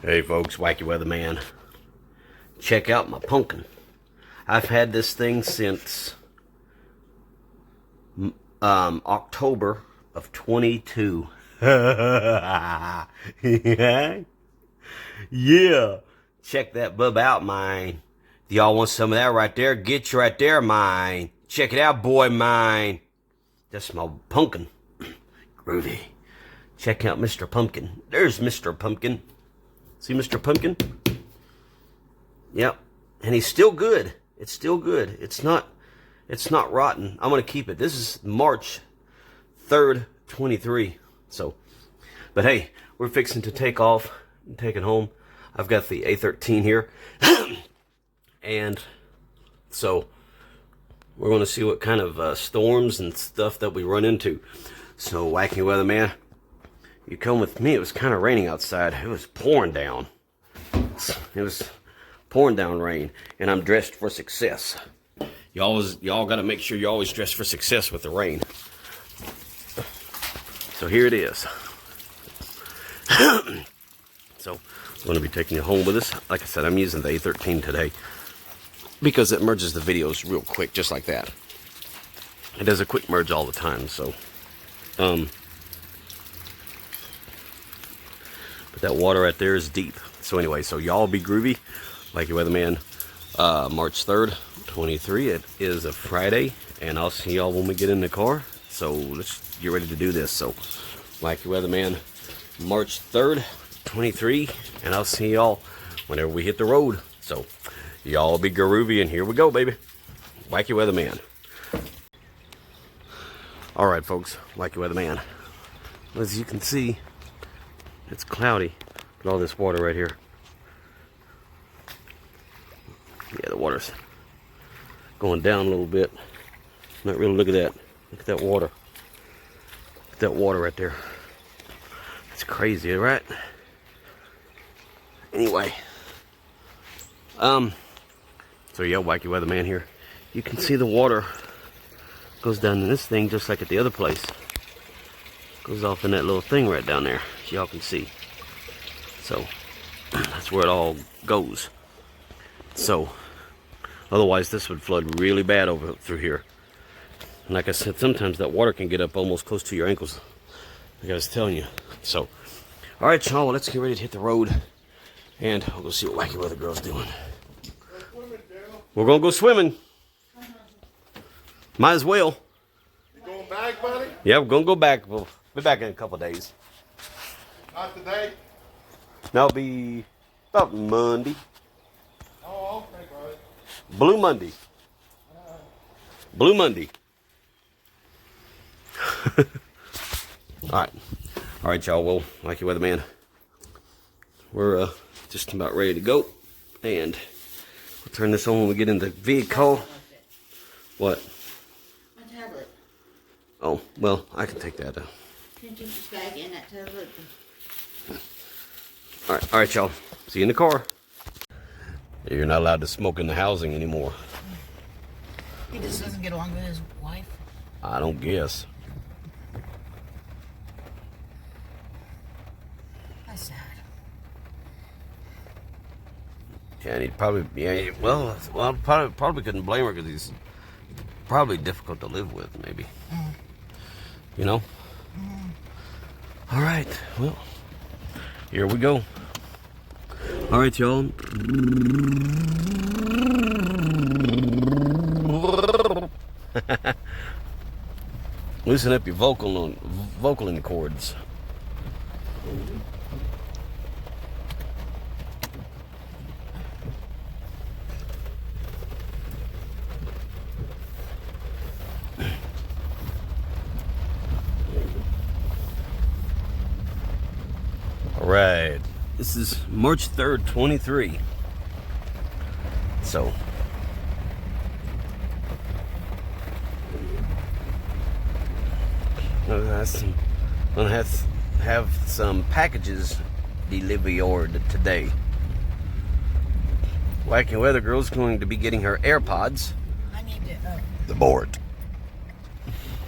Hey folks, Wacky Weatherman. Check out my pumpkin. I've had this thing since October of 22. Yeah. Check that bub out, mine. If y'all want some of that right there, get you right there, mine. Check it out, boy, mine. That's my pumpkin. Groovy. Check out Mr. Pumpkin. There's Mr. Pumpkin. See Mr. Pumpkin? Yep. And he's still good. It's still good. It's not rotten. I'm going to keep it. This is March 3rd, 23. So, but hey, we're fixing to take off and take it home. I've got the A13 here. And so we're going to see what kind of storms and stuff that we run into. So, Wacky Weatherman, you come with me. It was kind of raining outside. It was pouring down. It was pouring down rain, and I'm dressed for success. Y'all got to make sure you always dress for success with the rain. So here it is. So I'm going to be taking it home with us. Like I said, I'm using the A13 today because it merges the videos real quick, just like that. It does a quick merge all the time. So, but that water right there is deep. So anyway, so y'all be groovy. Like your weatherman. March 3rd, 23. It is a Friday, and I'll see y'all when we get in the car. So let's get ready to do this. So, like your weatherman, March 3rd, 23, and I'll see y'all whenever we hit the road. So y'all be groovy, and here we go, baby. Wacky Weatherman. All right, folks. Wacky Weatherman. As you can see, it's cloudy. Look at all this water right here. Yeah, the water's going down a little bit. Not really. Look at that. Look at that water. Look at that water right there. It's crazy, right? Anyway. So yeah, Wacky Weatherman here. You can see the water goes down in this thing just like at the other place. Goes off in that little thing right down there. Y'all can see. So that's where it all goes. So otherwise this would flood really bad over through here. And like I said, sometimes that water can get up almost close to your ankles, like I was telling you. So alright, y'all, let's get ready to hit the road, and we'll go see what Wacky Weather Girl's doing. We're gonna go swimming. Might as well. You going back, buddy? Yeah, we're gonna go back. We'll be back in a couple of days. Not today? That'll be about Monday. Oh, okay, buddy. Blue Monday. Blue Monday. Alright, y'all. Well, like your weatherman, we're just about ready to go, and we'll turn this on when we get in the vehicle. What? My tablet. Oh, well, I can take that. Can you take this bag in that tablet? Alright, y'all. See you in the car. You're not allowed to smoke in the housing anymore. He just doesn't get along with his wife. I don't guess. That's sad. Yeah, and he'd probably, yeah, well, probably couldn't blame her because he's probably difficult to live with, maybe. You know? All right, well, here we go. All right, y'all. Loosen up your vocal cords. All right. This is March 3rd, 23. So I'm gonna have some packages delivered today. Wacky Weather Girl's going to be getting her AirPods. I need to The board.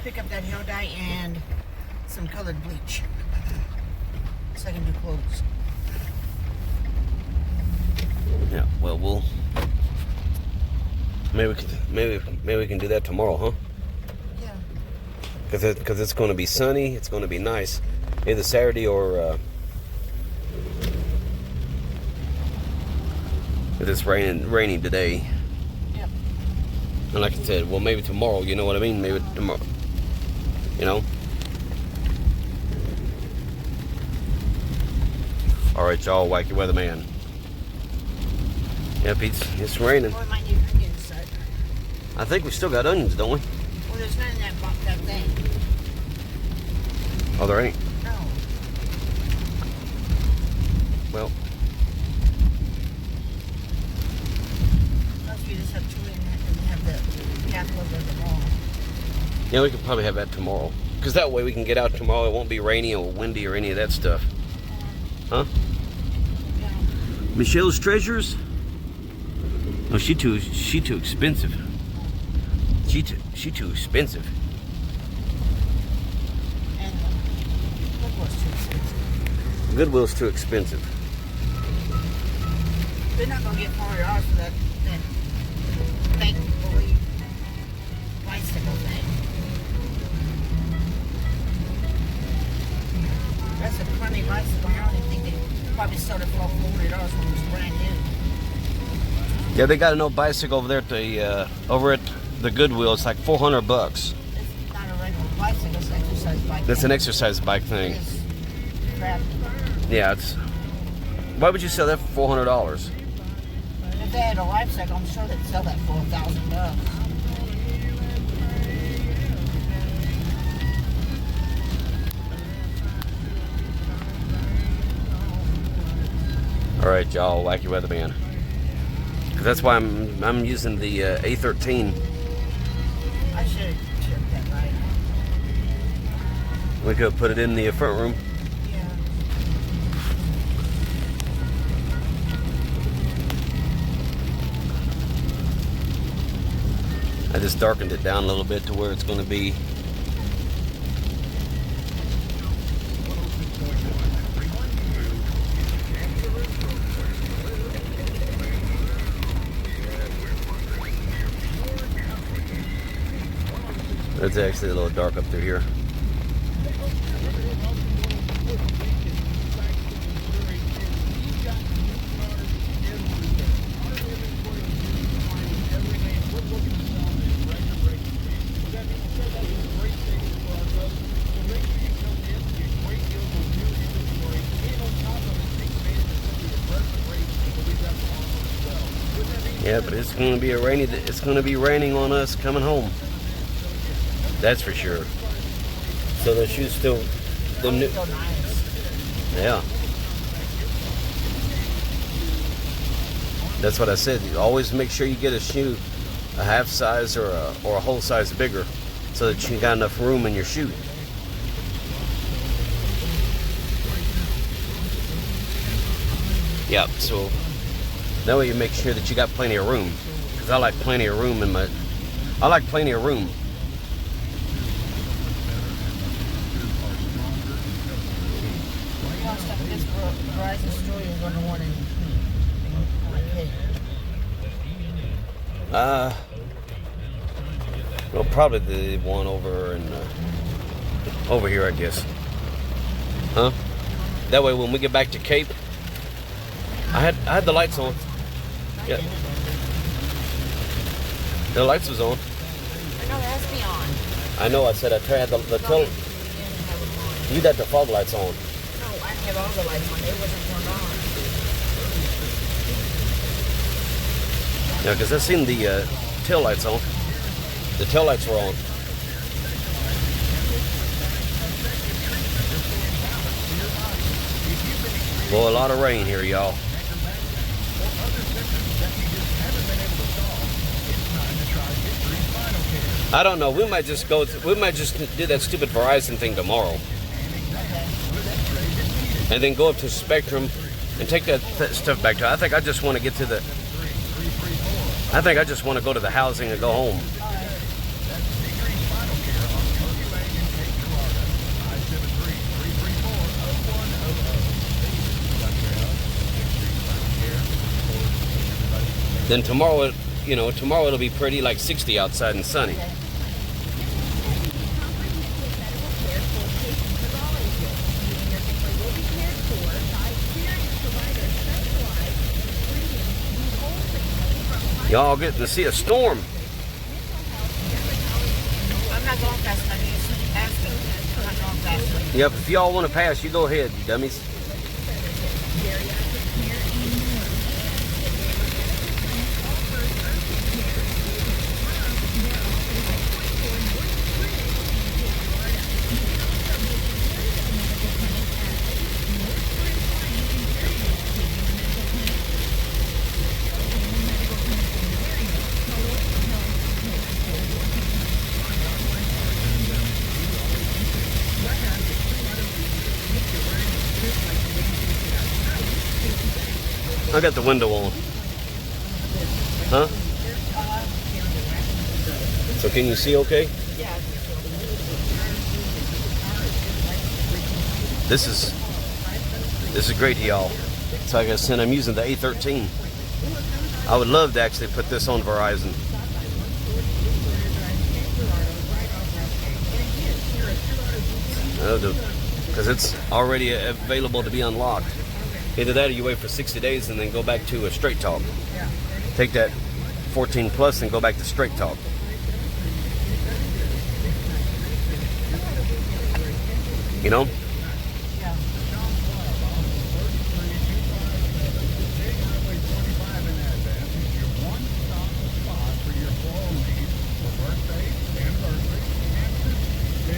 pick up that hair dye and some colored bleach so I can do clothes. Maybe we can do that tomorrow, huh? Yeah. Because it's going to be sunny. It's going to be nice. Either Saturday or if it's raining today. Yep. And like I said, well, maybe tomorrow. You know what I mean? Maybe tomorrow. You know. All right, y'all. Wacky weatherman. Yep, it's raining. Well, we might need onions, so. I think we still got onions, don't we? Well, there's none in that thing. Oh, there ain't. No. Well, Unless we just have two and have the half load of them all. yeah, we could probably have that tomorrow. Because that way we can get out tomorrow. It won't be rainy or windy or any of that stuff. Huh? Yeah. Michelle's Treasures? No, she too expensive. She too expensive. And Goodwill's too expensive. Goodwill's too expensive. They're not gonna get $400 for that thankfully bicycle thing. That's a funny bicycle. I don't even think they probably sold it for $400 when it was brand new. Yeah, they got an old bicycle over there at the Goodwill. It's like $400. It's not a regular bicycle, it's an exercise bike. That's an exercise bike thing. It's crap. Yeah, it's. Why would you sell that for $400? If they had a life cycle, I'm sure they'd sell that for $1,000. All right, y'all, Wacky weatherman. Because that's why I'm using the A13. I should have checked that right. We could put it in the front room. Yeah. I just darkened it down a little bit to where it's going to be. It's actually a little dark up through here. Yeah, but it's going to be it's going to be raining on us coming home. That's for sure. So the shoes still, the new, Still nice. yeah. That's what I said. You always make sure you get a shoe a half size or a whole size bigger, so that you got enough room in your shoe. Yep. So that way you make sure that you got plenty of room. Because I like plenty of room in my. I like plenty of room. You want stuff at this Verizon store, you're going to want it. Well, probably the one over over here, I guess. Huh? That way, when we get back to Cape, I had the lights on. Yeah. The lights was on. I know, it has to be on. I know. I said I had the tail. You got the fog lights on. No, I have all the lights on. It wasn't turned on. Yeah, because I seen the tail lights on. The tail lights were on. Well, a lot of rain here, y'all. I don't know. We might just do that stupid Verizon thing tomorrow, and then go up to Spectrum and take that stuff back to. I think I just want to get to the. I think I just want to go to the housing and go home. Then tomorrow you know, tomorrow it'll be pretty, like 60 outside and sunny. Y'all getting to see a storm. I'm not going fast enough. You should pass me. I'm not going fast enough. Yep, if y'all want to pass, you go ahead, you dummies. I got the window on. Huh? So can you see okay? This is great, y'all. So like I said, I'm using the A13. I would love to actually put this on Verizon. Because it's already available to be unlocked. Either that or you wait for 60 days and then go back to a straight talk. Take that 14 plus and go back to straight talk. You know?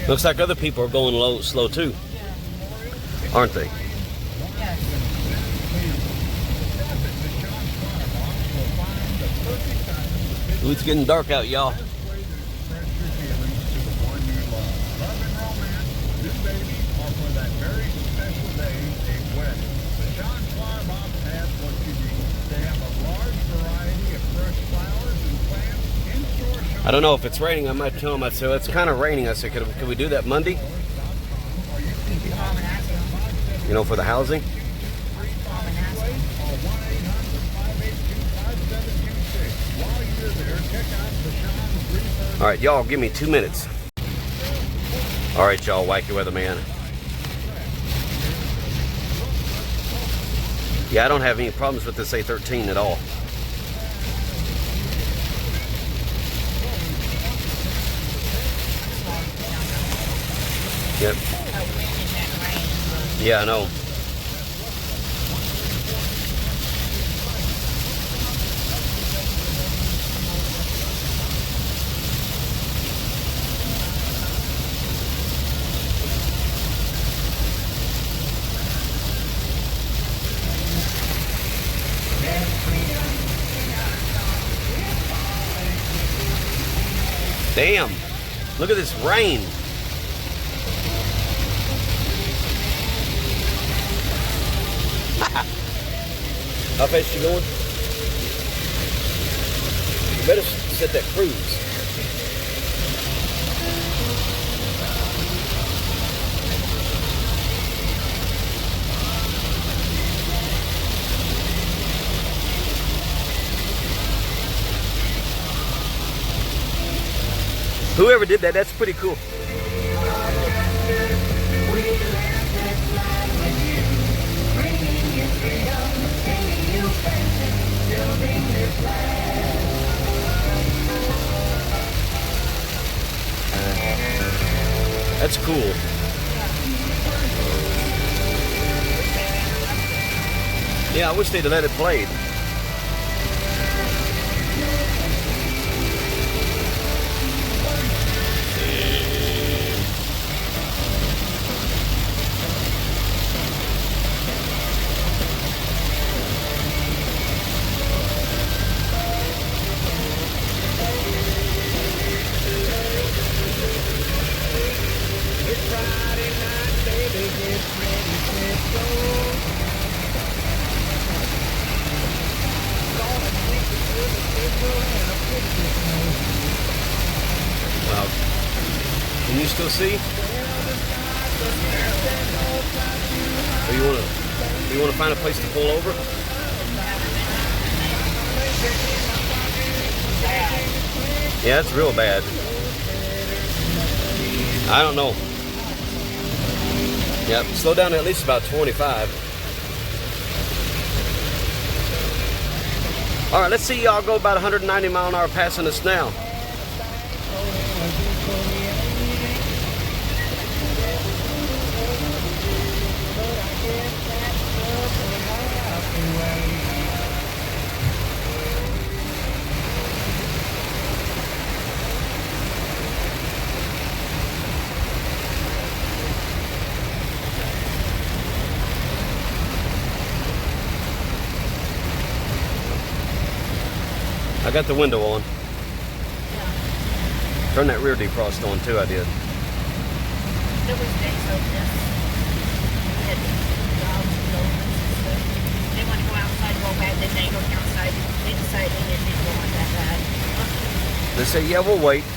Looks like other people are going slow too, aren't they? Ooh, it's getting dark out, y'all. I don't know if it's raining. I might tell them. I said, it's kind of raining. I said, could we do that Monday? You know, for the housing. All right, y'all, give me 2 minutes. All right, y'all, Wacky Weatherman. Yeah, I don't have any problems with this A13 at all. Yep. Yeah, I know. Damn, look at this rain. How fast you going? You better set that cruise. Whoever did that, that's pretty cool. That's cool. Yeah, I wish they'd have let it play. Wow. Can you still see? Or you wanna find a place to pull over? bad. Yeah, it's real bad. I don't know. Yep, slow down to at least about 25. All right, let's see y'all go about 190 mile an hour passing us now. I got the window on. Turn that rear defrost on too, I did. There was days like this. We had dogs and dolphins and stuff. They want to go outside real bad, then they go outside. They decide they didn't go on that bad. They say, yeah, we'll wait.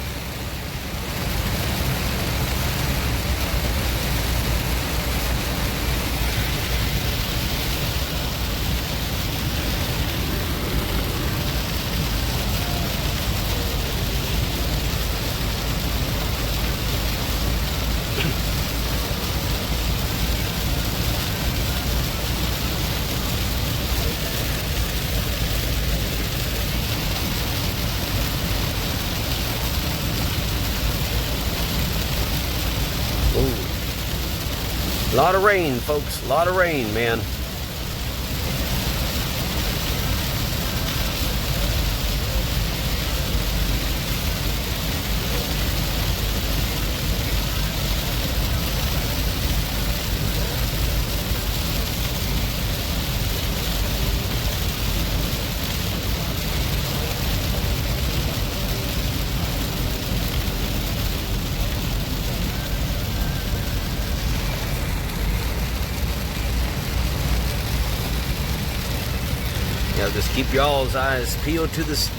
A lot of rain, folks. A lot of rain, man. You know, just keep y'all's eyes peeled to this.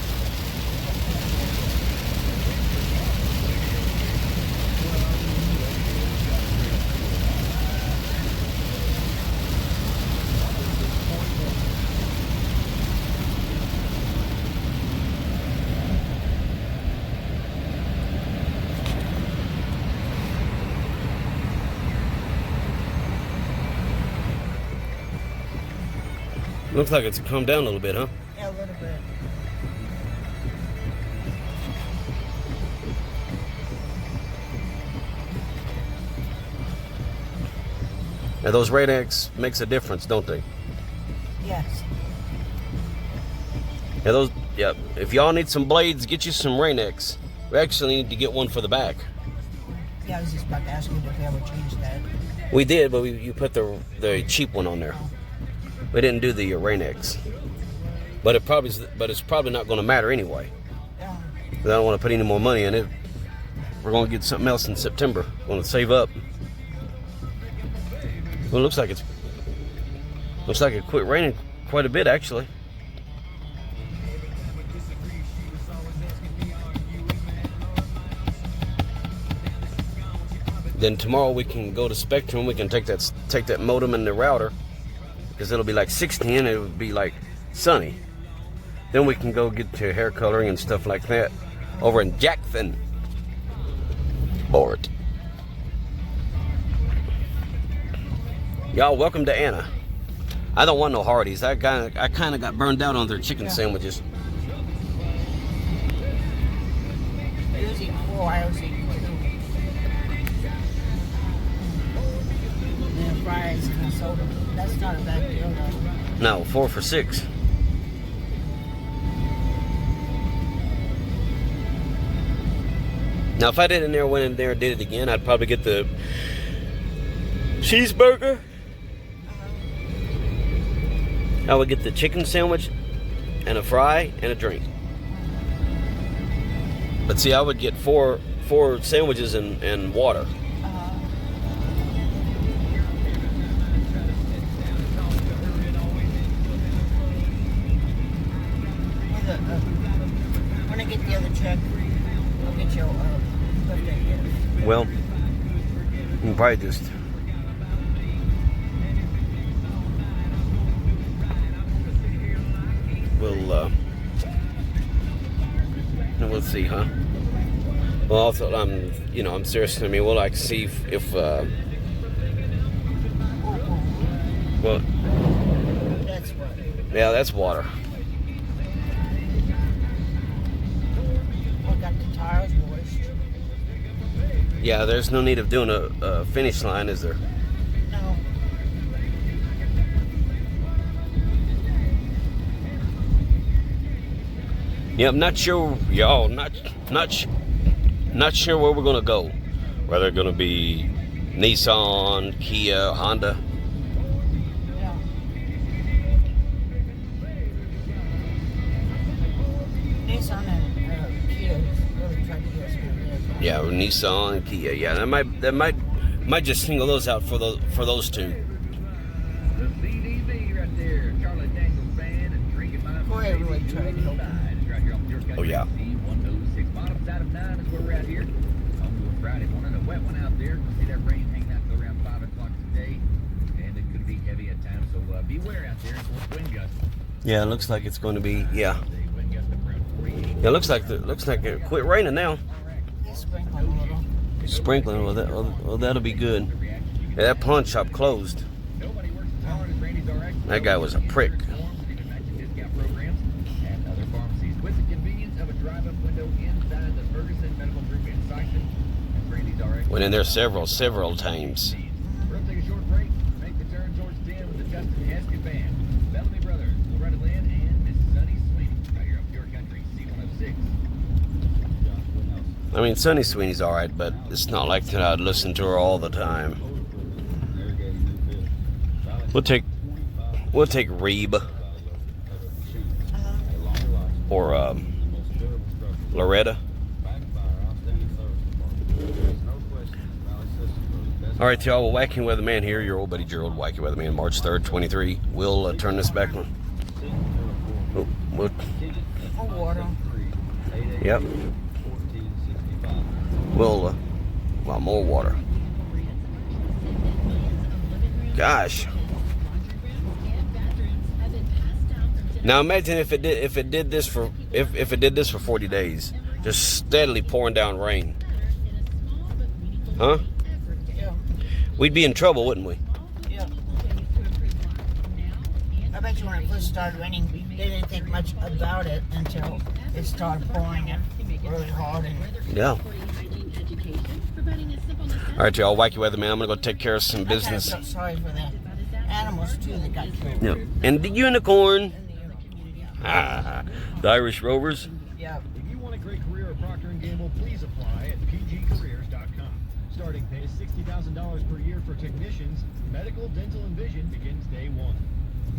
Looks like it's calmed down a little bit, huh? Yeah, a little bit. Now those Rain-X makes a difference, don't they? Yes. Yeah, those. Yeah. If y'all need some blades, get you some Rain-X. We actually need to get one for the back. Yeah, I was just about to ask you if we ever changed that. We did, but you put the cheap one on there. We didn't do the Rain-X. But it's probably not going to matter anyway. Yeah. 'Cause I don't want to put any more money in it. We're going to get something else in September. We're going to save up. Well, it looks like it quit raining quite a bit actually. Then tomorrow we can go to Spectrum. We can take that modem and the router, because it'll be like 16 and it would be like sunny. Then we can go get to hair coloring and stuff like that over in Jackson. Board. Y'all, welcome to Anna. I don't want no Hardee's. I kind of got burned out on their chicken sandwiches. It was eating 4, I was eating 2. And fries and a soda. That's not a bad deal, though. No, 4 for $6. Now, if I went in there and did it again, I'd probably get the cheeseburger. I would get the chicken sandwich and a fry and a drink. But see, I would get four sandwiches and water. When I get the other check, I'll get your birthday gift. Well, you can probably just... Let's see, huh? Well, also, I'm serious. I mean, we'll like see if well, That's what. yeah, that's water. I got the tires moist. Yeah, there's no need of doing a finish line, is there? No. Yeah, I'm not sure, y'all. Not sure where we're gonna go. Whether it's gonna be Nissan, Kia, Honda. Yeah. Nissan and Kia really tried to get us good. Yeah, Nissan and Kia. Yeah, that might just single those out for those two. The CDB right there, Charlie Daniels Band and drinking my Boy, I really tried to help him. right here on Pure Country. Oh, yeah. 106 bottoms out of 9 is where we're at here. On to a Friday morning, a wet one out there. See that rain hanging out till around 5 o'clock today, and it could be heavy at times. So beware out there for wind gusts. Yeah, it looks like it's going to be. Yeah, The wind gusts of around 48. yeah. Looks like it quit raining now. He's sprinkling a little. Sprinkling. Well, that'll be good. Yeah, that pawn shop closed. Nobody works as hard as Randy's RX. That guy was a prick. Discount programs and other pharmacies with the convenience of a drive-up window inside the Ferguson Medical Group in Syton. And Randy's RX. Went in there several times. We're going to take a short break. Make the turn towards 10 with the Justin Heskey Band, Bellamy Brothers, Loretta Lynn, and Miss Sunny Sweeney. Right here on Pure Country, C106. I mean, Sunny Sweeney's all right, but it's not like that I'd listen to her all the time. We'll take Reba or Loretta. All right, y'all. Well, Wacky Weatherman here, your old buddy Gerald, Wacky Weatherman, March 3rd, 23. We'll turn this back on. Oh, More water. yep. Well, more water. Gosh. Now imagine if it did this for 40 days, just steadily pouring down rain. Huh? Yeah. We'd be in trouble, wouldn't we? Yeah. I bet you when it first started raining, they didn't think much about it until it started pouring and really hard. And Yeah. All right, y'all. Wacky Weatherman. I'm gonna go take care of some I kind of business. felt sorry for the animals too that got killed. Yep. And the unicorn. In the community. Ah, the Irish Rovers. Yeah. If you want a great career at Procter & Gamble, please apply at pgcareers.com. Starting pay is $60,000 per year for technicians. Medical, dental, and vision begins day one.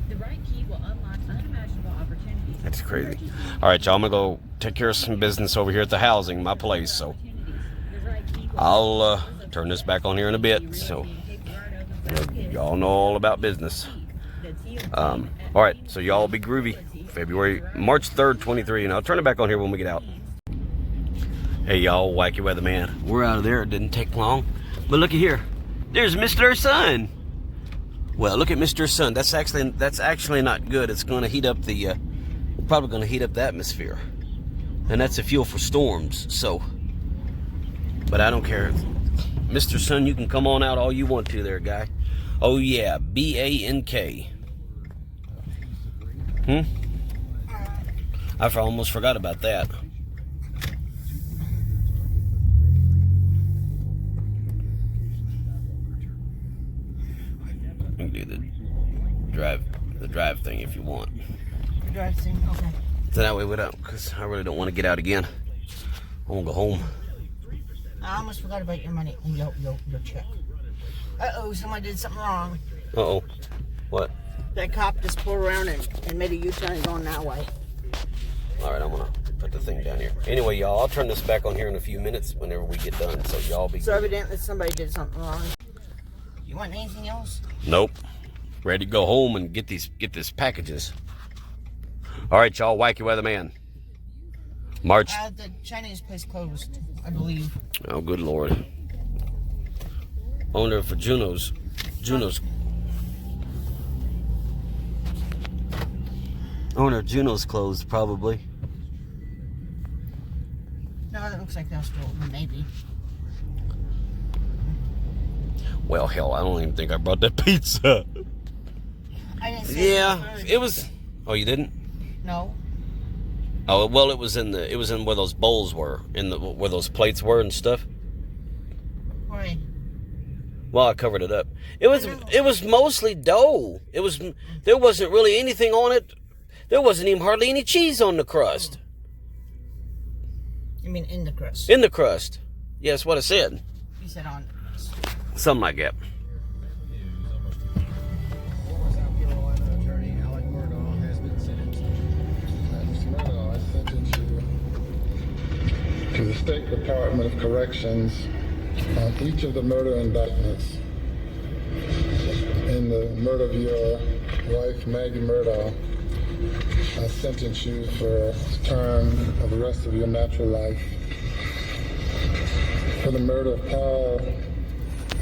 The right key will unlock unimaginable opportunities. That's crazy. All right, y'all. I'm gonna go take care of some business over here at the housing, my place. So I'll turn this back on here in a bit. So y'all know all about business. All right, so y'all be groovy. March 3rd, 23, and I'll turn it back on here when we get out. Hey, y'all, Wacky Weatherman. We're out of there. It didn't take long. But looky here. There's Mr. Sun. Well, look at Mr. Sun. That's actually not good. It's going to heat up probably going to heat up the atmosphere. And that's a fuel for storms. So, but I don't care. Mr. Sun, you can come on out all you want to there, guy. Oh, yeah, BANK. I almost forgot about that. You can do the drive thing if you want. Drive thing. Okay. So that way we don't, because I really don't want to get out again. I want to go home. I almost forgot about your money and your check. Uh-oh, somebody did something wrong. Uh-oh. What? That cop just pulled around and made a U-turn and going that way. All right, I'm going to put the thing down here. Anyway, y'all, I'll turn this back on here in a few minutes whenever we get done. So y'all be So evidently somebody did something wrong. You want anything else? Nope. Ready to go home and get these packages. All right, y'all, Wacky Weatherman. March. The Chinese place closed, I believe. Oh, good Lord. Owner for Juno's. Owner of Juno's closed, probably. looks like they'll still, maybe. Well, hell, I don't even think I brought that pizza. I didn't say Yeah, it was. Oh, you didn't? No. Oh, well, it was in where those bowls were, where those plates were and stuff. Why? Well, I covered it up. It was mostly dough. There wasn't really anything on it. There wasn't even hardly any cheese on the crust. You mean in the crust? In the crust. Yeah, that's what I said. You said on the crust. Something like that. Former South Carolina attorney Alec Murdaugh has been sentenced. Mr. Murdaugh, I sentence you to the State Department of Corrections on each of the murder indictments in the murder of your wife, Maggie Murdaugh. I sentence you for a term of the rest of your natural life. For the murder of Paul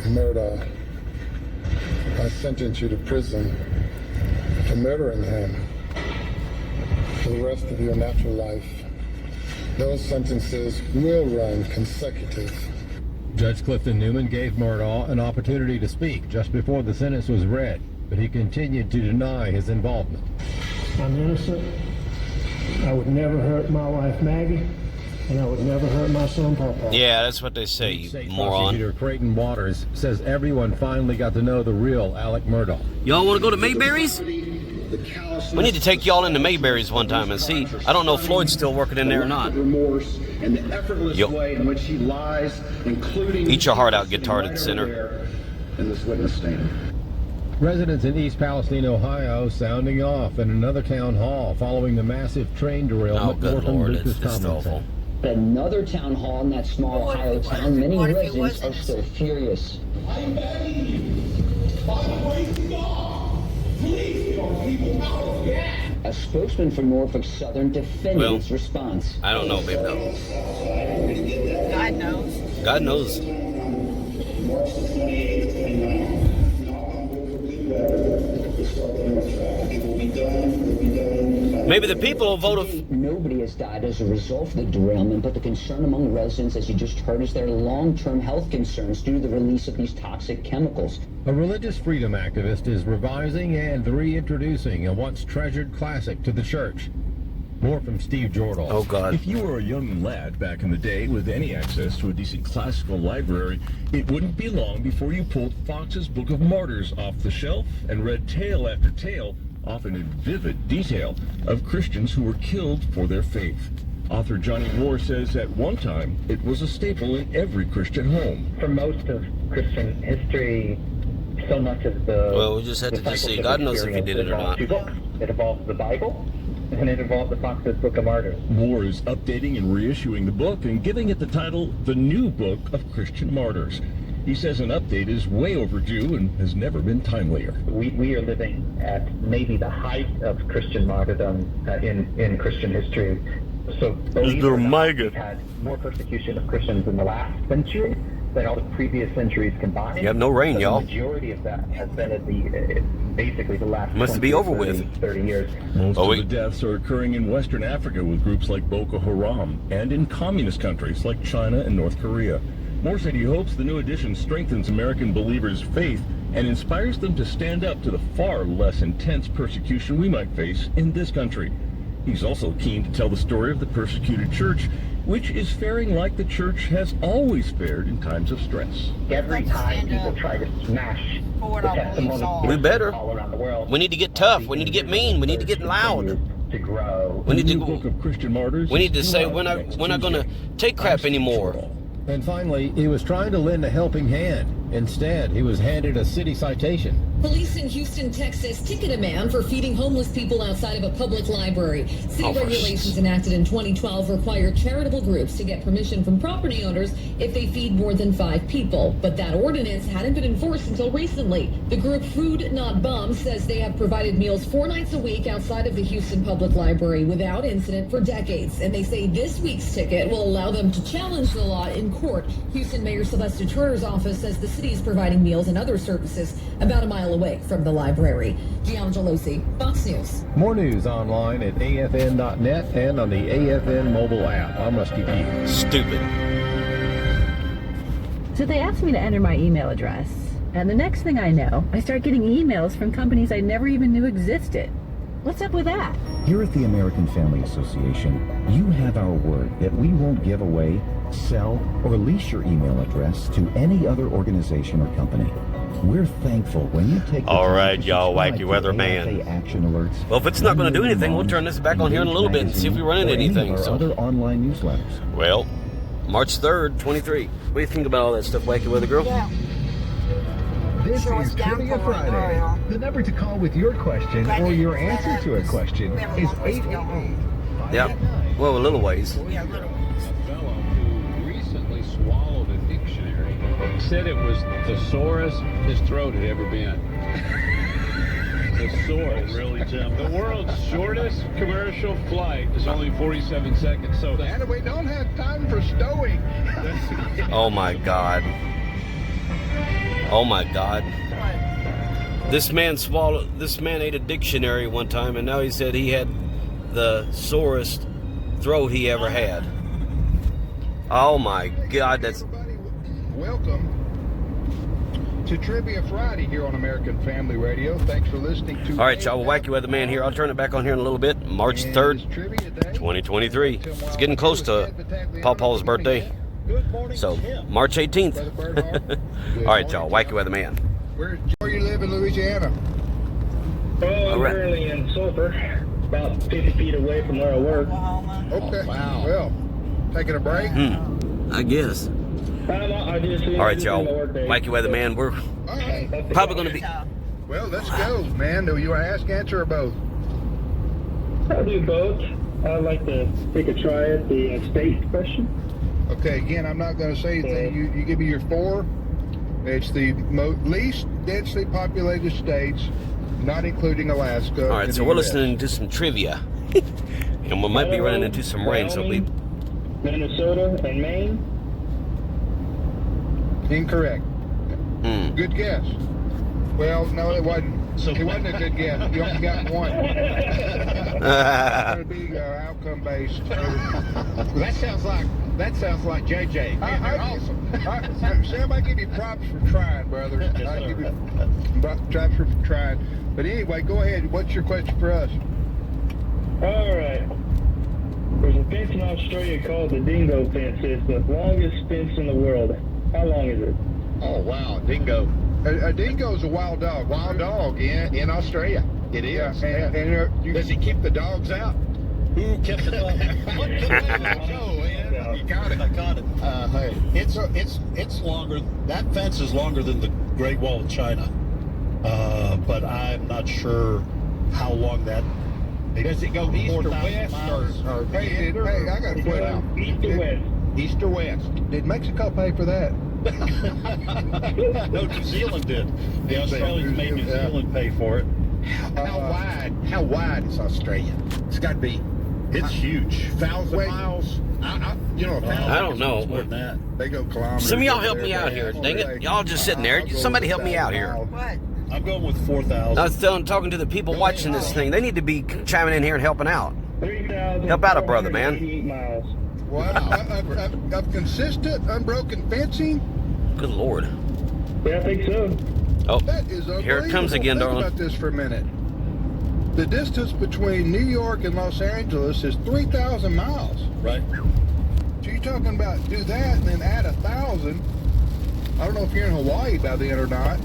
Murdaugh, I sentence you to prison for murdering him for the rest of your natural life. Those sentences will run consecutive. Judge Clifton Newman gave Murdaugh an opportunity to speak just before the sentence was read, but he continued to deny his involvement. I'm innocent. I would never hurt my wife Maggie, and I would never hurt my son Papa. Yeah, that's what they say, you State moron. Prosecutor Creighton Waters says everyone finally got to know the real Alec Murdaugh. Y'all want to go to Mayberry's? We need to take y'all into Mayberry's one time and see. I don't know if Floyd's still working in there or not. Remorse and the effortless Yep. way in which he lies, including Eat your heart out, guitar sinner. in this witness stand. Residents in East Palestine, Ohio, sounding off in another town hall following the massive train Oh, derailment good north of Lord, Lucas it's Commons. awful. Another town hall in that small What if Ohio it town. wasn't? Many What if it residents are wasn't? still furious. I'm begging you, by the grace of God, please get our people out of gas. A spokesman for Norfolk Southern defended Well, its response. I don't know, babe, no. God knows. God knows. March the 28th, 29th. It will be done. Maybe the people will vote of... Nobody has died as a result of the derailment, but the concern among residents, as you just heard, is their long-term health concerns due to the release of these toxic chemicals. A religious freedom activist is revising and reintroducing a once treasured classic to the church. More from Steve Jordahl. Oh, God. If you were a young lad back in the day with any access to a decent classical library, it wouldn't be long before you pulled Fox's Book of Martyrs off the shelf and read tale after tale, often in vivid detail, of Christians who were killed for their faith. Author Johnny Moore says at one time it was a staple in every Christian home. For most of Christian history, so much of the... Well, we just have to just see. God knows if he did it or not. Two books. It involves the Bible, and it involves the Fox's Book of Martyrs. Moore is updating and reissuing the book and giving it the title, The New Book of Christian Martyrs. He says an update is way overdue and has never been timelier. We are living at maybe the height of Christian martyrdom in Christian history. So believe it or not, we've had more persecution of Christians in the last century than all the previous centuries combined. You have no rain, But y'all. The majority of that has been in basically the last Must be 20, over 30, with. 30 years. Most of the deaths are occurring in Western Africa with groups like Boko Haram and in communist countries like China and North Korea. Moore said he hopes the new edition strengthens American believers' faith and inspires them to stand up to the far less intense persecution we might face in this country. He's also keen to tell the story of the persecuted church, which is faring like the church has always fared in times of stress. Every time people try to smash the testimony We better. all around the world, We need to get tough. We need to get mean. We need to get loud. to grow. We need The to new book of Christian Martyrs. We need to is say due out we're next not going to Tuesday. take crap anymore. And finally, he was trying to lend a helping hand. Instead, he was handed a city citation. Police in Houston, Texas, ticket a man for feeding homeless people outside of a public library. City regulations enacted in 2012 require charitable groups to get permission from property owners if they feed more than 5 people. But that ordinance hadn't been enforced until recently. The group Food Not Bum says they have provided meals 4 nights a week outside of the Houston Public Library without incident for decades. And they say this week's ticket will allow them to challenge the law in court. Houston Mayor Sylvester Turner's office says the city is providing meals and other services about a mile mile away from the library. Gianna Gelosi, Fox News. More news online at afn.net and on the AFN mobile app. I'm Rusty P. Stupid. So they asked me to enter my email address, and the next thing I know, I start getting emails from companies I never even knew existed. What's up with that? Here at the American Family Association, you have our word that we won't give away, sell, or lease your email address to any other organization or company. We're thankful when you take the All right, time to y'all, subscribe Wacky to weatherman. AFA Action Alerts. Well, if it's not going to do anything, we'll turn this back on here in a little bit and see if we run into anything. So, other online newsletters. Well, March 3rd, 23. What do you think about all that stuff, Wacky Weather Girl? Yeah. This Sure, is it's down Trivia for Friday. Royal. The number to call with your question or your answer to a question is 888. Yep. Well, a little ways. Yeah, little. A fellow who recently swallowed a dictionary said it was the sorest his throat had ever been. Thesaurus. Really, Tim? The world's shortest commercial flight is only 47 seconds. So, And we don't have time for stowing. Oh my God. Oh my God. This man ate a dictionary one time, and now he said he had the sorest throat he ever had. Oh my God, that's... Welcome to Trivia Friday here on American Family Radio. Thanks for listening to... All right, y'all, Wacky Weatherman here. I'll turn it back on here in a little bit. March 3rd, 2023. It's getting close to Paw Paul's birthday. So, March 18th. All right, y'all, Wacky Weatherman. Where you live in Louisiana? Oh, I'm currently in Sulphur, about 50 feet away from where I work. Okay. Wow. Well, taking a break? I guess. I just All right, y'all, Wacky Weatherman, we're probably going to be... Well, let's go, man. Do you want to ask, answer, or both? I'll do both. I'd like to take a try at the state question. Okay, again, I'm not going to say anything. You give me your four. It's the least densely populated states, not including Alaska. All right, so we're listening to some trivia. And we might be running into some rain, so we... Minnesota and Maine? Incorrect. Good guess. Well, no, it wasn't. It wasn't a good guess. You only got one. It's going to be outcome based. That sounds like JJ. Awesome. Sam, I give you props for trying, brother. I give you props for trying. But anyway, go ahead. What's your question for us? All right. There's a fence in Australia called the dingo fence. It's the longest fence in the world. How long is it? Oh, wow. Dingo. A dingo is a wild dog. Wild dog in Australia. It is. Yeah, and does he keep the dogs out? Who kept the dogs out? You got it. I got it. Hey, it's longer. That fence is longer than the Great Wall of China. But I'm not sure how long that. Does it go east or west or hey, I got a question. East or west? East or west? Did Mexico pay for that? No, New Zealand did. The Australians made New Zealand pay for it. How wide is Australia? It's got to be. It's huge. 1,000 miles. I don't know. More than that. They go kilometers. Some of y'all help me out here. Dang it. Y'all just sitting there. Somebody help me out here. What? I'm going with 4,000. I was talking to the people watching this thing. They need to be chiming in here and helping out. Help out a brother, man. What? Of consistent, unbroken fencing? Good Lord. Yeah, I think so. Oh, that is here it comes again, Think darling. about this for a minute. The distance between New York and Los Angeles is 3,000 miles. Right. So you're talking about do that and then add 1,000. I don't know if you're in Hawaii by then or not.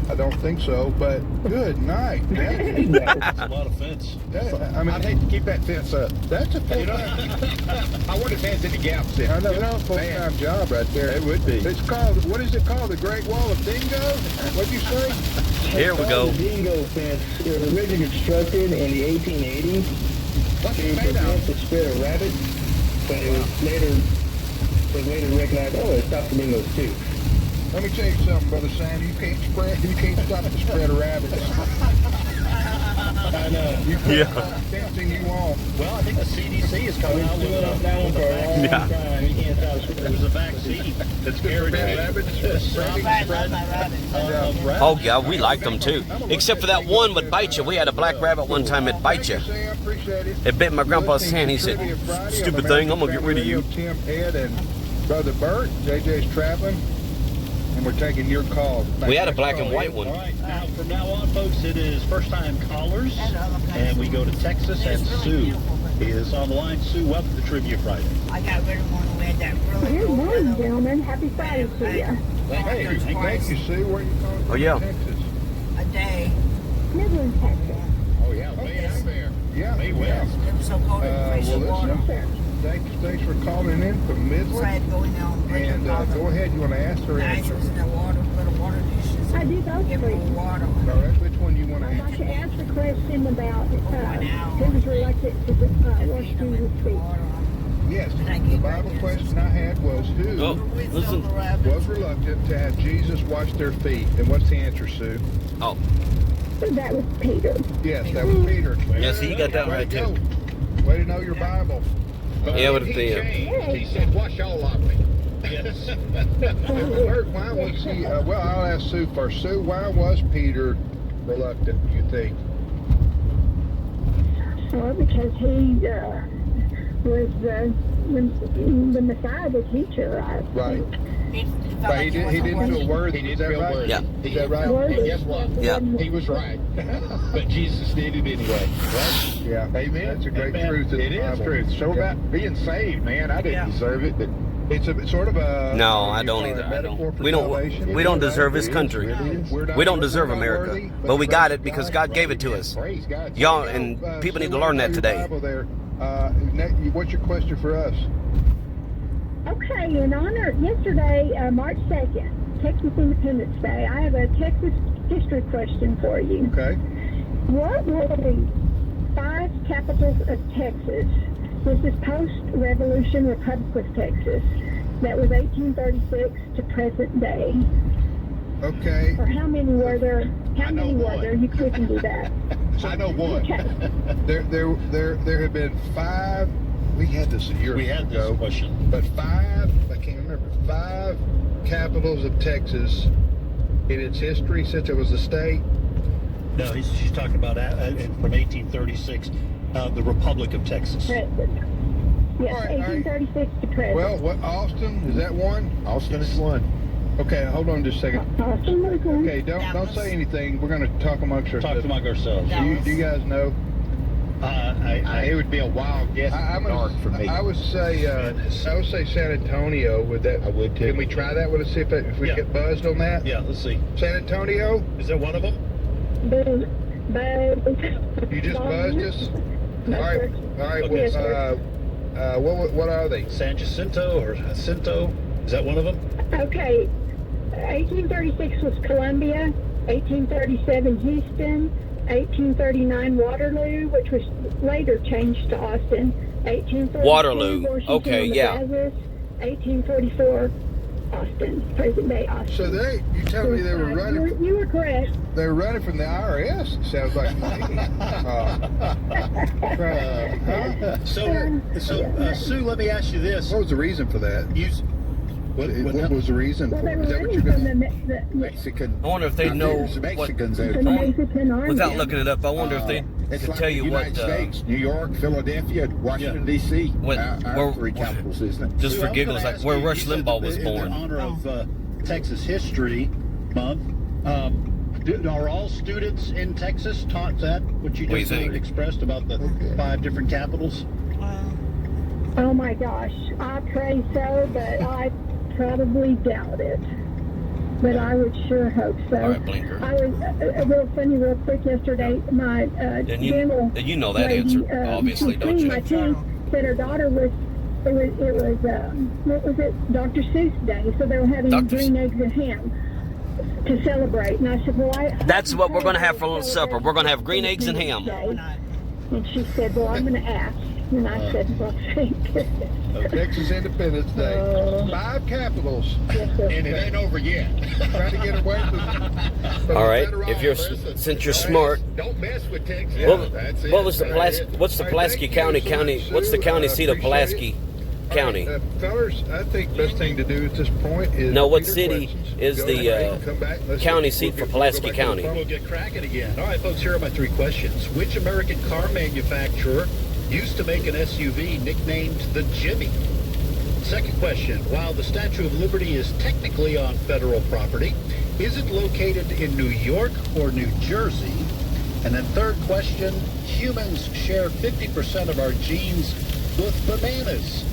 I don't think so, but good night. That's a lot of fence. I mean, I'd hate to keep that fence up. That's a full-time. I want to fence any gaps in. I know, that's a full-time job right there. It would be. It's called, what is it called? The Great Wall of Dingo? What'd you say? Here we go. The dingo fence. It was originally constructed in the 1880s to prevent the spread of rabbits, but it was later recognized, it stopped the dingoes too. Let me tell you something, Brother Sam. You can't stop the spread of rabbits. I know. You put fencing you want. Well, I think the CDC is coming out with a vaccine. Yeah. There's a vaccine that's guaranteed to stop the spread of rabbits. Oh, yeah, we liked them too. Except for that one would bite you. We had a black rabbit one time that bite you. It bit my grandpa's hand. He said, "Stupid thing, I'm going to get rid of you." Tim, Ed, and Brother Bert. JJ's traveling, and we're taking your call. We had a black and white one. All right, now from now on, folks, it is first-time callers, and we go to Texas, and Sue is on the line. Sue, welcome to Trivia Friday. I got rid of one who had that really Good morning, gentlemen. Happy Friday to you. Hey, thank you, Sue. Where are you calling from? Oh, yeah. Texas. a day. Midland, Texas. Oh, yeah, way out there. Yeah. Way west. It was so cold in fresh water. Thanks for calling in from Midland. So I had to go in there on And go ahead, you want to ask her Guys, answer? was in the water, little water dishes. I do both Give for her you. water. All right, which one do you want to I'd like answer? to ask a question about who was reluctant to wash through his feet. Yes, the Bible question I had was who was reluctant to have Jesus wash their feet? And what's the answer, Sue? Oh. That was Peter. Yes, that was Peter. Yes, he got that right too. Way to know your Bible. Yeah, with He the changed. He said, wash all of me. Yes. Bert, why was he, well, I'll ask Sue first. Sue, why was Peter reluctant, you think? Well, because he was the Messiah, the teacher, I Right. think. But he didn't feel worthy. He Is that didn't feel right? worthy. Yeah. Is that right? And guess what? Yeah. He was right. But Jesus did it anyway. Right? Yeah. Amen. That's a great Amen. truth in the It is Bible. truth. So Yeah. about being saved, man. I didn't deserve it, but It's a sort of a... No, I don't either. I don't. We don't deserve this country. We don't deserve America, but we got it because God gave it to us. praise God. Y'all and people need to learn that today. What's your question for us? Okay, in honor, yesterday, March 2nd, Texas Independence Day, I have a Texas history question for you. Okay. What were the 5 capitals of Texas? This is post-Revolution Republic of Texas. That was 1836 to present day. Okay. Or how many were there? How many were there? You couldn't do that. I know one. Okay. There have been 5. We had this a year We had this ago. question. But 5, I can't remember, 5 capitals of Texas in its history since it was a state. No, she's talking about from 1836, the Republic of Texas. Present. Yes, All right. 1836 to present. Well, what, Austin, is that one? Austin is one. Okay, hold on just a second. Austin was one. Okay, don't say anything. We're going to talk amongst ourselves. Talk among ourselves. Do you guys know? It would be a wild guess in the dark for me. I would say San Antonio. Would that? I would too. Can we try that? Let's see if we get buzzed on that. Yeah, let's see. San Antonio. Is that one of them? Buzz. You just buzzed us. No, All right. sir. All right. Yes, What are they? San Jacinto or Jacinto? Is that one of them? Okay. 1836 was Columbia. 1837 Houston. 1839 Waterloo, which was later changed to Austin. 1842 Waterloo. Washington Okay, on the yeah. Brazos. 1844 Austin, present day Austin. So you tell me they were running. You were correct. They were running from the IRS. It sounds like to me. Sue, let me ask you this. What was the reason for that? What was the reason Well, for they it? were Is that what running you're from going the Mexican. I wonder if they know There's Mexicans from out the there. Mexican army. without looking it up. I wonder if they It's could like tell the you United what. States, New York, Philadelphia, Washington, D.C. What- Our where- 3 capitals, isn't it? Just Sue, for I was giggles, gonna like ask where you, Rush you said Limbaugh was in born. honor of Texas History Month. Are all students in Texas taught that? What you What do you just think? expressed about the 5 different capitals? Oh my gosh, I pray so, but I probably doubt it. But I would sure hope so. All right, Blinker. I was real funny, real quick yesterday. My dental You know that lady, answer, obviously, she don't cleaned you? my teeth. Said her daughter was. It was what was it? Dr. Seuss Day. So they were having Dr. green eggs and ham to celebrate. And I said, well, That's what we're going to have for a little supper. We're going to have green eggs and ham. And she said, well, I'm going to ask. And I said, well, thank you. Texas Independence Day. 5 capitals. And it ain't over yet. Trying to get away from All right, federal if you're office. since you're smart, Don't mess with Texas. what was the what's the Pulaski County? What's the county seat of Pulaski County? Fellas, I think best thing to do at this point is No, what Peter city questions. is Go the ahead and come back. Let's county get- seat we'll for get- Pulaski go back to the County? phone. We'll get cracking again. All right, folks, here are my 3 questions. Which American car manufacturer used to make an SUV nicknamed the Jimmy? Second question, while the Statue of Liberty is technically on federal property, is it located in New York or New Jersey? And then third question, humans share 50% of our genes with bananas.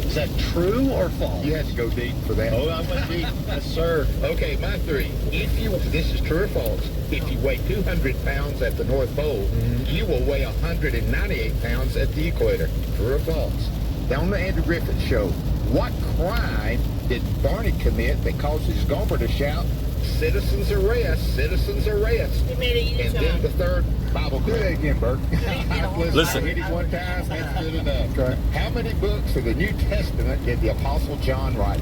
Is that true or false? You had to go deep for that. Oh, I went deep. Yes, sir. Okay, my 3. This is true or false. If you weigh 200 pounds at the North Pole, you will weigh 198 pounds at the equator. True or false? Now, on the Andrew Griffith Show, what crime did Barney commit that causes Gomer to shout, "Citizens arrest! Citizens arrest!" He made a And then the third Bible Do that crime. again, Bert. Listen. I hit it one time, that's good enough. Okay. How many books of the New Testament did the Apostle John write?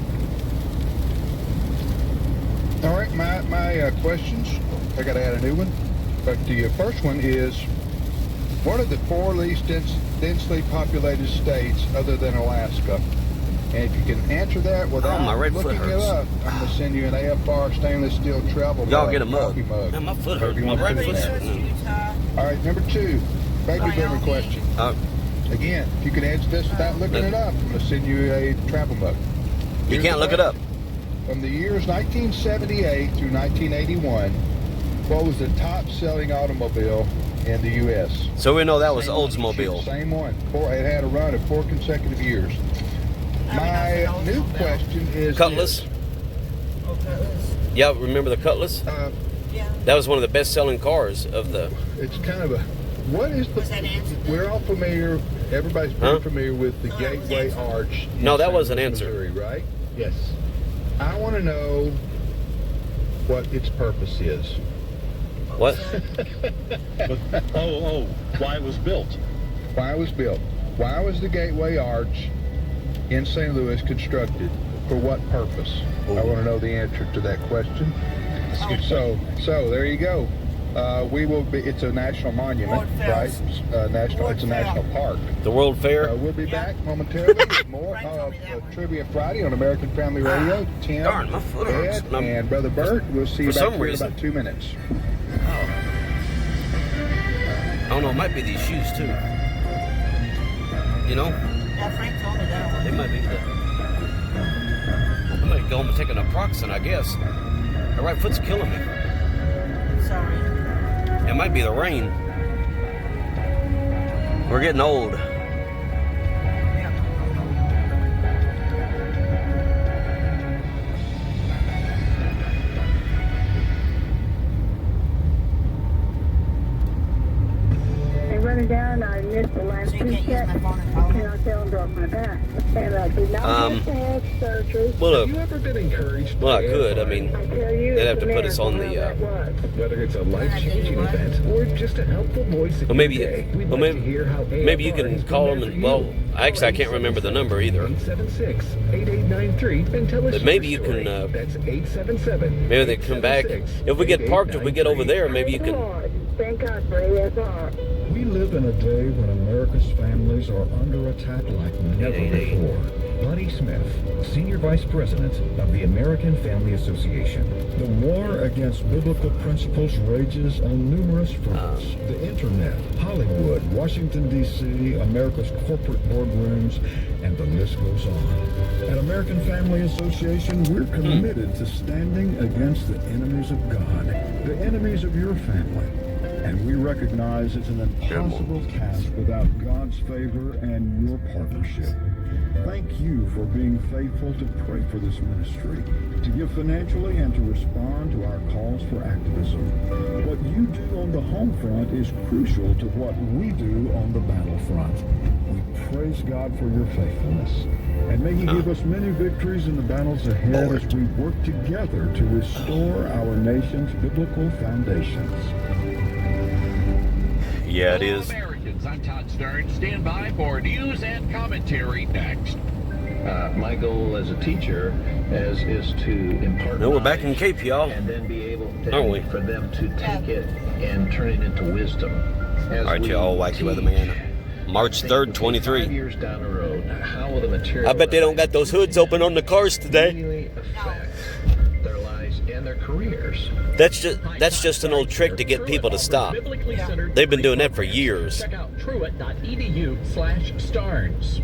All right, my questions. I got to add a new one. But the first one is, what are the 4 least densely populated states other than Alaska? And if you can answer that without my right foot looking it hurts. up, I'm going to send you an AFR stainless steel travel Y'all mug, get a mug. coffee mug. Man, my foot However hurts. you My want to right put it foot's there. hurting. Utah. All right, number 2, baby boomer question. Again, if you can answer this without looking it up, I'm going to send you a travel mug. You Here's can't the look it up. From the years 1978 through 1981, what was the top-selling automobile in the U.S.? So we know that was Oldsmobile. Same one. It had a run of 4 consecutive years. My new question is Cutlass. Yeah, remember the Cutlass? That was one of the best-selling cars of the. It's kind of a. What is the? We're all familiar. Everybody's pretty familiar with the Gateway Arch. in No, that St. was an Louis, answer. Missouri, right? Yes. I want to know what its purpose is. What? Why it was built? Why it was built? Why was the Gateway Arch in St. Louis constructed? For what purpose? I want to know the answer to that question. So there you go. We will be. It's a national monument, right? It's a national park. The World Fair. We'll be back momentarily with more of Trivia Friday on American Family Radio. Tim, Darn, my foot hurts. Ed, and Brother Bert. We'll see you For back some here in reason. about 2 minutes. I don't know. It might be these shoes too. You know, Yeah, Frank told me that one. they might be. I'm gonna go home and take an naproxen, I guess. My right foot's killing me. Sorry. It might be the rain. We're getting old. They run it down, I missed the last 2 checks, and I fell and broke my back. And I did not have to have surgery. Well, Have you ever been encouraged? well, I by could. I mean, I tell you, they'd have it's to put us on amazing how the. that was. Whether it's a life-changing event or just a helpful voice. Well, maybe maybe you can call them and actually I can't remember the number either. 876-8893 and tell us But maybe your you can. story. That's 877. Maybe they come back. If we get parked, if we get over there, maybe you can. Thank God for ASR. We live in a day when America's families are under attack like never before. Buddy Smith, Senior Vice President of the American Family Association. The war against biblical principles rages on numerous fronts. The internet, Hollywood, Washington, D.C., America's corporate boardrooms, and the list goes on. At American Family Association, we're committed to standing against the enemies of God, the enemies of your family. And we recognize it's an impossible task without God's favor and your partnership. Thank you for being faithful to pray for this ministry, to give financially, and to respond to our calls for activism. What you do on the home front is crucial to what we do on the battlefront. We praise God for your faithfulness, and may He give us many victories in the battles ahead as we work together to restore our nation's biblical foundations. Yeah, it is. Americans, Friends, I'm Todd Stern. Stand by for news and commentary next. My goal as a teacher is to impart No, we're back in Cape, y'all. and then be able to, Aren't we? for them to take it and turn it into wisdom. All right, y'all, Wacky weatherman. March 3rd, 23. 5 years down the road, how will the material I bet they don't got those hoods open on the cars today. really affect their lives and their careers? That's just an old trick to get people to stop. They've been doing that for years. Check out truett.edu/starns.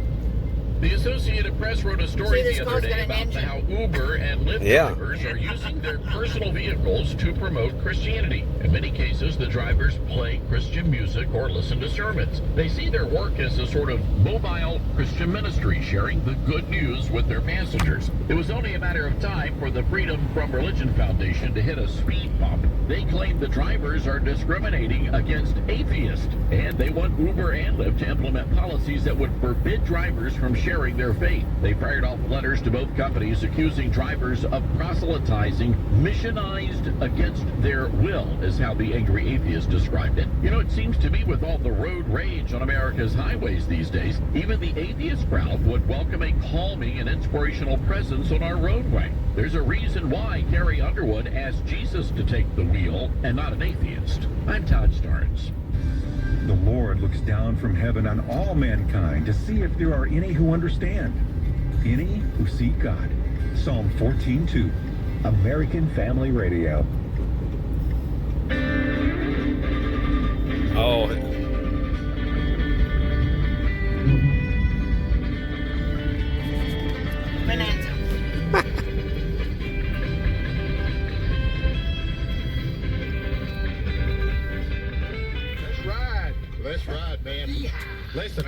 The Associated Press wrote a story the other day about how Uber and Lyft drivers are using their personal vehicles to promote Christianity. In many cases, the drivers play Christian music or listen to sermons. They see their work as a sort of mobile Christian ministry, sharing the good news with their passengers. It was only a matter of time for the Freedom from Religion Foundation to hit a speed bump. They claim the drivers are discriminating against atheists, and they want Uber and Lyft to implement policies that would forbid drivers from sharing their faith. They fired off letters to both companies accusing drivers of proselytizing, missionized against their will, is how the angry atheist described it. You know, it seems to me with all the road rage on America's highways these days, even the atheist crowd would welcome a calming and inspirational presence on our roadway. There's a reason why Carrie Underwood asked Jesus to take the wheel and not an atheist. I'm Todd Starnes. The Lord looks down from heaven on all mankind to see if there are any who understand, any who seek God. Psalm 14:2, American Family Radio. Oh. Bonanza. Let's ride, man. Listen,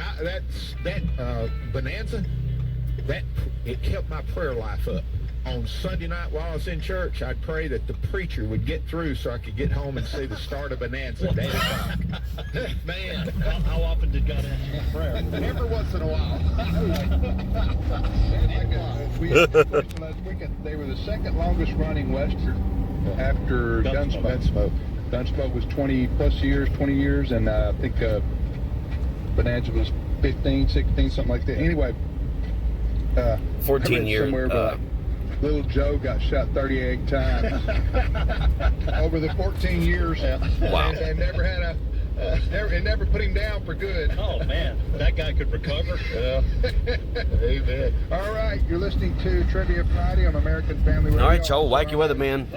that Bonanza, it kept my prayer life up. On Sunday night while I was in church, I'd pray that the preacher would get through so I could get home and see the start of Bonanza at 8 o'clock. Man, how often did God answer your prayer? Every once in a while. They were the second longest running Western after Gunsmoke. Gunsmoke was 20 years, and I think Bonanza was 15, 16, something like that. Anyway, 14 years. Little Joe got shot 38 times over the 14 years. Wow. And never had it never put him down for good. Oh, man. That guy could recover. Yeah. Amen. All right, you're listening to Trivia Friday on American Family Radio. All right, y'all, Wacky weatherman.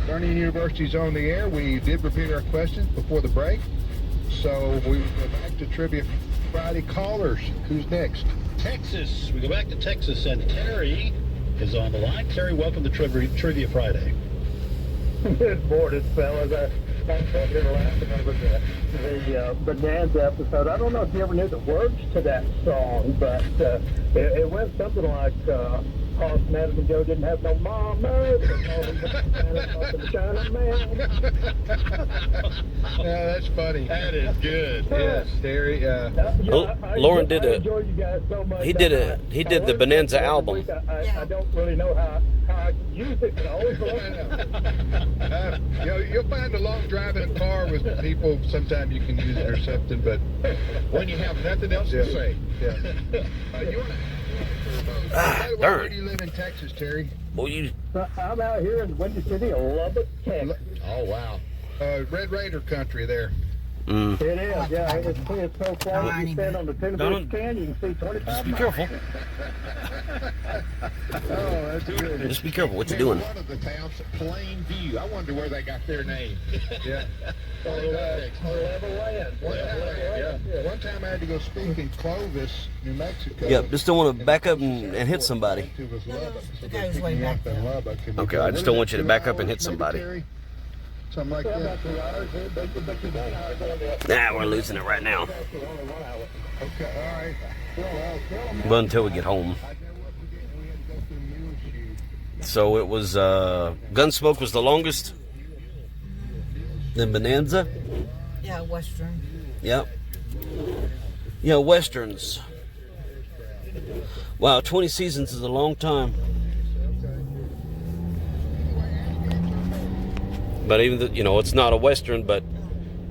Learning University's on the air. We did repeat our questions before the break. So we go back to Trivia Friday. Callers, who's next? Texas. We go back to Texas, and Terry is on the line. Terry, welcome to Trivia Friday. Good morning, fellas. I'm here laughing over the Bonanza episode. I don't know if you ever knew the words to that song, but it went something like, Paul Madam and Joe didn't have no mama, Yeah, that's funny. That is good. Yes, Terry. Lauren did I enjoyed you guys so much. He did the Bonanza album. I don't really know how I can use it, but I always You'll find a long drive in a car with people. Sometimes you can use it or something, but when you have nothing else to say. Where Darn. do you live in Texas, Terry? Well, I'm out here in Windy City, Lubbock, Texas. Oh, wow. Red Raider country there. Mm. It is, yeah. It's so far. If you stand on the Tennessee Can, you can see 25 Just be miles. careful. Oh, that's good. Just be careful what you're doing. One of the towns, Plainview. I wonder where they got their name. Yeah. Level land. One time I had to go speak in Clovis, New Mexico. Yep, just don't want to back up and hit somebody. Okay, I just don't want you to back up and hit somebody. Something like that. Nah, we're losing it right now. Okay, all right. But until we get home. So it was, Gunsmoke was the longest. Then Bonanza. Yeah, Western. Yep. Yeah, Westerns. Wow, 20 seasons is a long time. But even, it's not a Western, but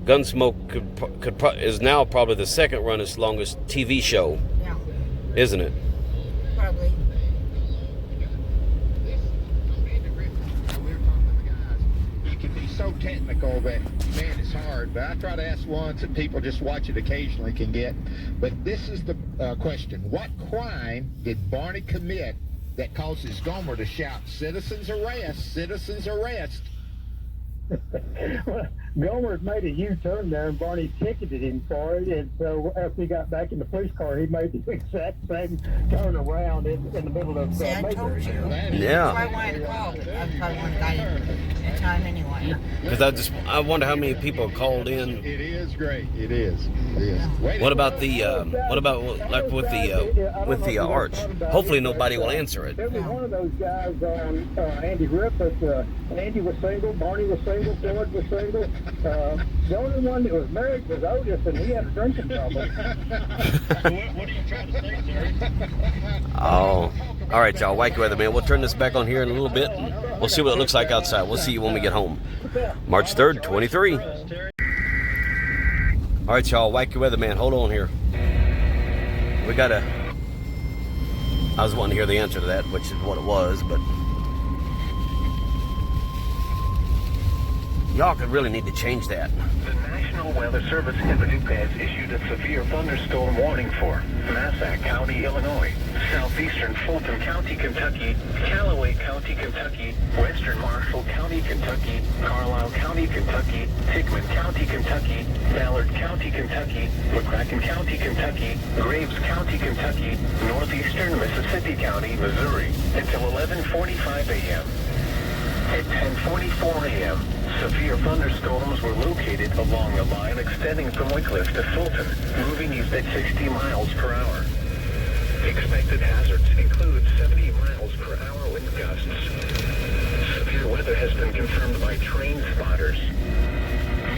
Gunsmoke is now probably the second run as longest TV show. Yeah. Isn't it? Probably. You can be so technical that, man, it's hard. But I try to ask once, and people just watch it occasionally can get. But this is the question. What crime did Barney commit that causes Gomer to shout, "Citizens arrest! Citizens arrest!" Well, Gomer made a U-turn there, and Barney ticketed him for it. And so after he got back in the police car, he made the exact same turn around in the middle of See, I told you. Yeah. That's why I wanted to call. I probably wanted to got in time anyway. Because I wonder how many people called in. It is great. It is. It is. What about with the arch? Hopefully nobody will answer it. Every one of those guys on Andy Griffith, Andy was single, Barney was single, George was single. The only one that was married was Otis, and he had a drinking problem. What are you trying to say, Terry? Oh, all right, y'all. Wacky Weather, man. We'll turn this back on here in a little bit. We'll see what it looks like outside. We'll see you when we get home. March 3rd, 23. All right, y'all. Wacky Weather, man. Hold on here. We got to... I was wanting to hear the answer to that, which is what it was, but... Y'all could really need to change that. The National Weather Service in Paducah has issued a severe thunderstorm warning for Massac County, Illinois, southeastern Fulton County, Kentucky, Callaway County, Kentucky, western Marshall County, Kentucky, Carlisle County, Kentucky, Hickman County, Kentucky, Ballard County, Kentucky, McCracken County, Kentucky, Graves County, Kentucky, northeastern Mississippi County, Missouri, until 11:45 a.m. At 10:44 a.m., severe thunderstorms were located along a line extending from Wycliffe to Fulton, moving east at 60 miles per hour. Expected hazards include 70 miles per hour wind gusts. Severe weather has been confirmed by train spotters.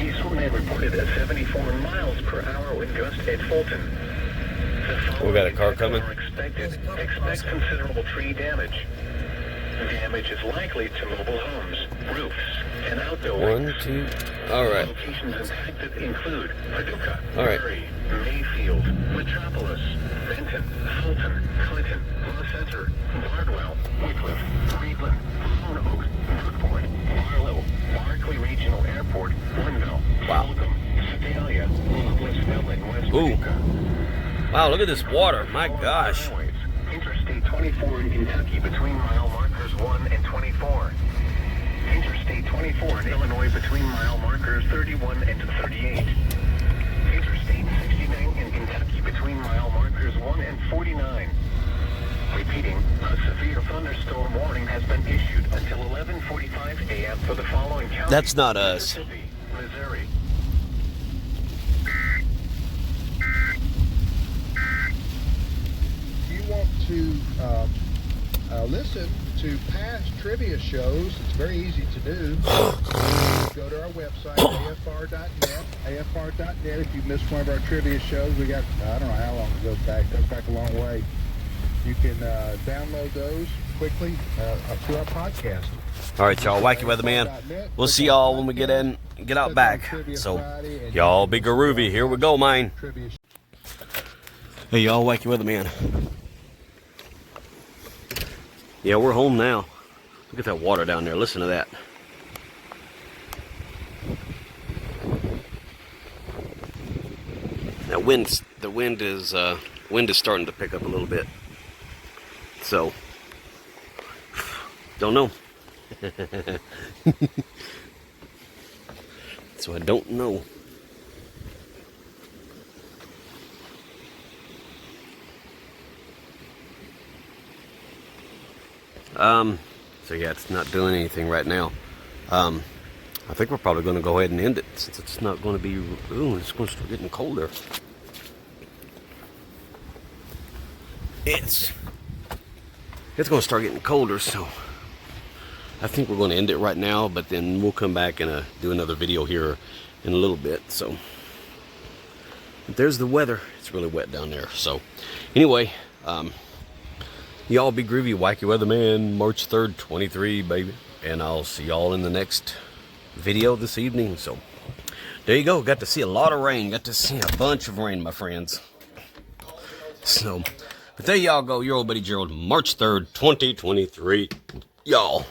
Eastland reported a 74 miles per hour wind gust at Fulton. We got a car coming. Expect considerable tree damage. Damage is likely to mobile homes, roofs, and outdoor. 1, 2. All right. Locations impacted include Paducah, All right. Murray, Mayfield, Metropolis, Benton, Fulton, Clinton, La Center, Bardwell, Wycliffe, Cleveland, Lone Oak, Brookport, Marlow, Barkley Regional Airport, Linville, Holcomb, Sedalia, Louisville, and West Paducah. Wow, look at this water. My gosh. Interstate 24 in Kentucky between mile markers 1 and 24. Interstate 24 in Illinois between mile markers 31 and 38. Interstate 69 in Kentucky between mile markers 1 and 49. Repeating, a severe thunderstorm warning has been issued until 11:45 a.m. for the following counties. That's not us. Mississippi, Missouri. Want to listen to past trivia shows, it's very easy to do. Go to our website, afr.net, afr.net. If you missed one of our trivia shows, we got, I don't know how long it goes back a long way. You can download those quickly through our podcast. All right, y'all. Wacky Weatherman. We'll see y'all when we get out back. So, y'all be groovy. Here we go, mine. Hey, y'all. Wacky Weatherman. Yeah, we're home now. Look at that water down there. Listen to that. Now the wind is starting to pick up a little bit. So, don't know. So I don't know. So yeah, it's not doing anything right now. I think we're probably going to go ahead and end it since it's not going to be, ooh, it's going to start getting colder. It's going to start getting colder, so I think we're going to end it right now, but then we'll come back and do another video here in a little bit. So but there's the weather. It's really wet down there. So anyway, y'all be groovy. Wacky Weatherman, March 3rd, 23, baby. And I'll see y'all in the next video this evening. So there you go. Got to see a lot of rain. Got to see a bunch of rain, my friends. So, but there y'all go. Your old buddy Gerald, March 3rd, 2023. Y'all.